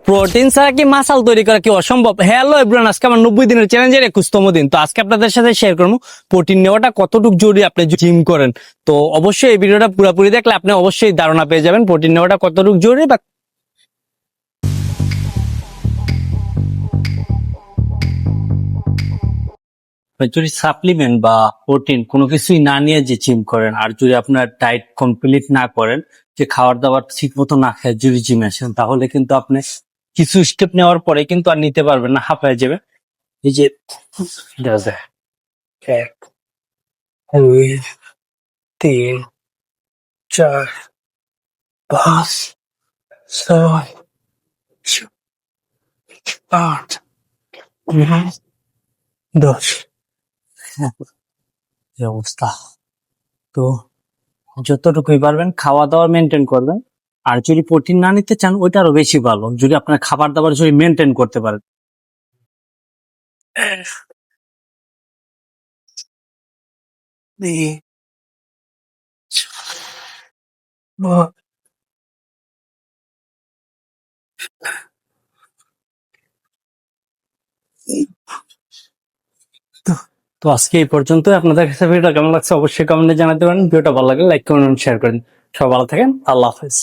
Protein ছাড়া কি মাসাল তৈরি করা কি অসম্ভব? হ্যালো এভরিওয়ান, আজকে আমার 90 দিনের চ্যালেঞ্জের 21তম দিন। তো আজকে আপনাদের সাথে শেয়ার করবো প্রোটিন নেওয়াটা কতটুকু জরুরি আপনি জিম করেন। তো অবশ্যই এই ভিডিওটা পুরোপুরি দেখলে আপনি অবশ্যই ধারণা পেয়ে যাবেন প্রোটিন নেওয়াটা কতটুকু জরুরি। বা যদি সাপ্লিমেন্ট বা প্রোটিন কোনো কিছুই না নিয়ে যে জিম করেন, আর যদি আপনার ডায়েট কমপ্লিট না করেন, যে খাবার দাবার ঠিক মতো না খেয়ে যদি জিমে আসেন, তাহলে কিন্তু আপনি কিছু স্টেপ নেওয়ার পরে কিন্তু আর নিতে পারবেন না, হাঁপায় যাবে। এই যে দেখা যায় 1, 2, 3, 4, 5, 6, 8, 9, 10 এই অবস্থা। তো যতটুকুই পারবেন খাওয়া দাওয়া মেনটেন করবেন। আর যদি প্রোটিন না নিতে চান, ওইটা আরো বেশি ভালো যদি আপনার খাবার দাবার যদি মেনটেন করতে পারেন। তো আজকে এই পর্যন্ত। আপনাদের কাছে ভিডিওটা কেমন লাগছে অবশ্যই কমেন্টে জানাতে পারেন। ভিডিওটা ভালো লাগলে লাইক কমেন্ট শেয়ার করেন। সবাই ভালো থাকেন, আল্লাহ হাফেজ।